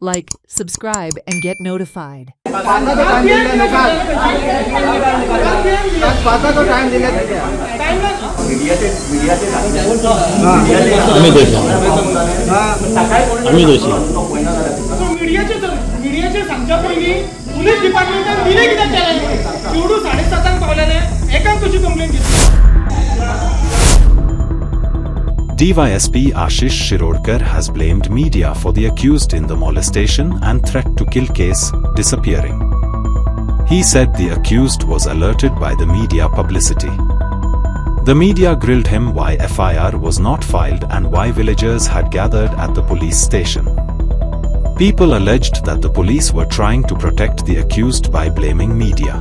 like, subscribe, and get notified. Police डिपार्टमेंटान दिले कित्याक केलें चेडू 7:30 पावलेले एकाक कशी कंप्लेंट घेतली. DYSP Ashish Shirodkar has blamed media for the accused in the molestation and threat to kill case disappearing. He said the accused was alerted by the media publicity. The media grilled him why FIR was not filed and why villagers had gathered at the police station. People alleged that the police were trying to protect the accused by blaming media.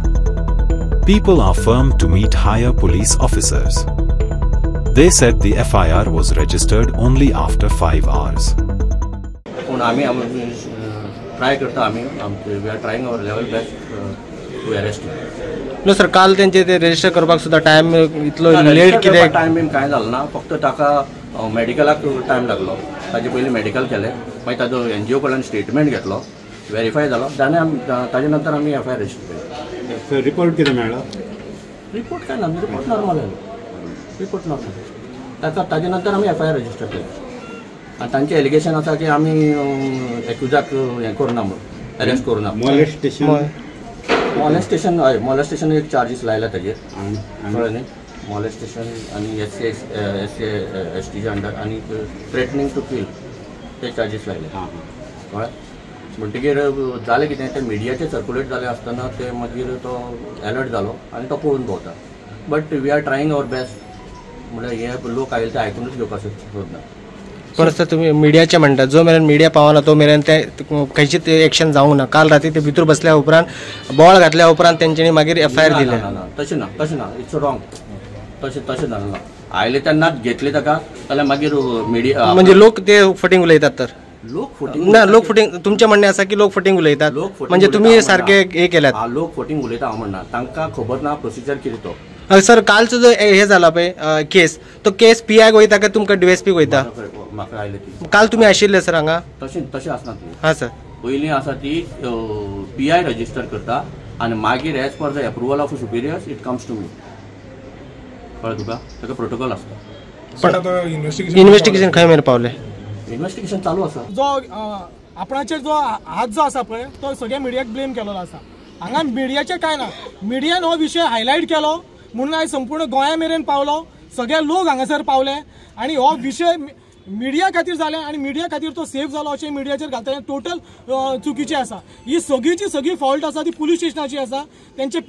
People are firm to meet higher police officers. They said the FIR was registered only after 5 hours. Try करता we are trying our level best to arrest him. No sir, काल त्यांचे ते register करपाक सुद्धा time इतलो late कित्याक time काय झालो ना फक्त ताका मेडिकलाक टाइम लागलो. ताजे पयलीं मेडिकल केलें मागीर ताजो NGO कडल्यान स्टेटमेंट घेतलो व्हेरीफाय जालो ताजे नंतर आमी FIR रजिस्टर केली. रिपोर्ट कितें मेळ्ळो? रिपोर्ट काय ना रिपोर्ट नॉर्मल आयलो. रिपोर्ट नॉर्मल ताजे नंतर आमी FIR रजिस्टर केली. आनी तांचें एलिगेशन आसा की आमी एक्युजाक हें करुना म्हणून अरेस्ट करुना. मॉलेस्टेशन एक चार्जीस लायला ताजेर कळ्ळें न्ही. मॉलेस्टेशन आनी SC/ST अंडर आनी थ्रेटनिंग टू किल ते चार्जीस लायले कळ्ळें. म्हणटकीर जालें कितें तें मिडियाचेर सर्क्युलेट जालें आसतना ते मागीर तो अलर्ट जालो आनी तो पळोवन भोंवता. But we are trying our best म्हणल्यार हे लोक आयले ते आयकूनच घेवपाक सोदना. पण सर तुम्ही मीडियाचे म्हणटा जो मेरेन मिडिया पावना तो मेरेन ते खंयचीच एक्शन जावंक ना. काल राती ते भितर बसल्या उपरांत बॉल घातल्या उपरांत तेंच्यांनी मागीर FIR दिले. तशें ना इट्स रॉंग. तशें जालें ना. आयले तेन्नाच घेतले ताका जाल्यार मागीर मिडिया म्हणजे लोक ते फटींग उलयतात. तर लोक फटींग तुमचें म्हणणें आसा की लोक फटींग उलयतात म्हणजे तुम्ही सारखे हे केल्यात. लोक फटींग उलयता हांव म्हणना. तांकां खबर ना प्रोसिजर कितें तो. सर कालचो जो हे जाला पळय केस तो केस PI वयता काय तुमकां DSP वयता? म्हाका आयले ती काल तुमी आशिल्ले सर हांगा? तशें आसना ती. हां सर. पयलीं आसा ती PI रजिस्टर करता आनी मागीर as per the approval of superiors it comes to me. कळ्ळें तुका? ताका प्रोटोकॉल आसता. पण इन्व्हेस्टिगेशन खंय मेरेन पावलें? इन्व्हेस्टिगेशन चालू आसा. जो आपणाचेर जो हात जो आसा पळय तो सगळ्या मिडियाक ब्लेम केलेलो आसा. हांगा मिडियाचें कांय ना. मिडियान हो विशय हायलायट केलो म्हणून आयज संपूर्ण गोंया मेरेन पावलो. सगळे लोक हांगासर पावले आनी हो विशय मिडिया खातीर जालें आनी मिडिया खातीर तो सेफ जालो अशें मिडियाचेर घालता हें टोटल चुकीचें आसा. ही सगळी फॉल्ट आसा ती पुलीस स्टेशनाची आसा. तेंचे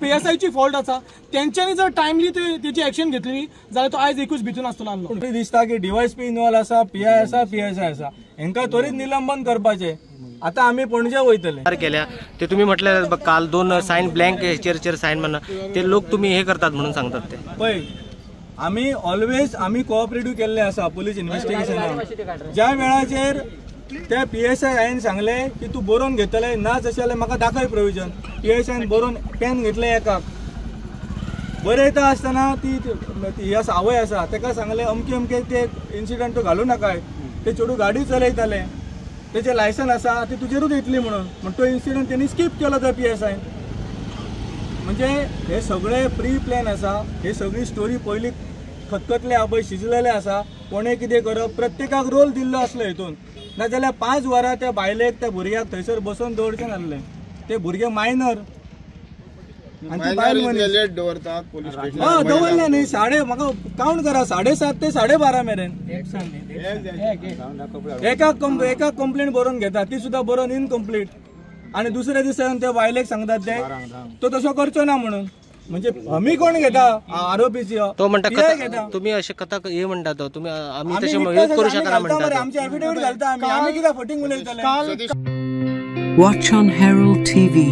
PSIची फॉल्ट आसा. तेंच्यांनी जर टायमली तेची एक्शन घेतली जाल्यार तो आयज एकूच भितून आसतलो आसलो. दिसता की DYSP इन्वॉल्व आसा, PI आसा, PSI आसा. हांकां त्वरीत निलंबन करपाचें. आता आम्ही पणजे वयतले केल्या ते तुम्ही म्हटले काल 2 साइन ब्लँक चेर साइन म्हणा ते लोक तुम्ही हे करतात म्हणून सांगतात. ते पळय आम्ही ऑलवेज आम्ही कोऑपरेटिव्ह केल्ले आसा पुलीस इन्व्हेस्टिगेशनाक. ज्या वेळाचेर त्या PSI हांवें सांगले की तूं बरोवन घेतले ना जशें जाल्यार म्हाका दाखय प्रोविजन. PSIन बरोवन पेन घेतले एकाक बरयता आसतना ती आवय आसा ताका सांगले अमके ते इन्सिडंट घालूं नाकाय. ते चेडूं गाडी चलयताले तेचे लायसन आसा ती तुजेरूच येतली म्हणून तो इन्सिडंट त्यांनी स्कीप केलो त्या PSI. म्हणजे हे सगळे प्री प्लॅन आसा. हे सगळी स्टोरी पयली खतखतले पळय शिजलेले आसा. कोणें कितें करप प्रत्येकाक रोल दिल्लो आसलो हितून. नाजाल्यार 5 वरां त्या बायलेक त्या भुरग्याक थंयसर बसोवन दवरचें नासलें. ते भुरगे मायनर आनी लेट दवरतात पुलीस स्टेशन. दवरले न्ही. म्हाका काउंट करा 7:30 ते 12:30 मेरेन एका कंप्लेंट बरोवन घेतात. ती सुद्धा बरोवन इनकम्प्लीट आनी दुसऱ्या दिसा त्या बायलेक सांगतात ते तो तसो करचो ना म्हणून. म्हणजे आमी कोण घेता आरोपीची तो म्हणटा तुम्ही अशें कथा हे म्हणटा तो तुम्ही आमी तशें मदत करू शकना म्हणटा. आमचे एफिडेविट घालता आमी कित्याक फटींग उलयतले. Watch on Herald TV.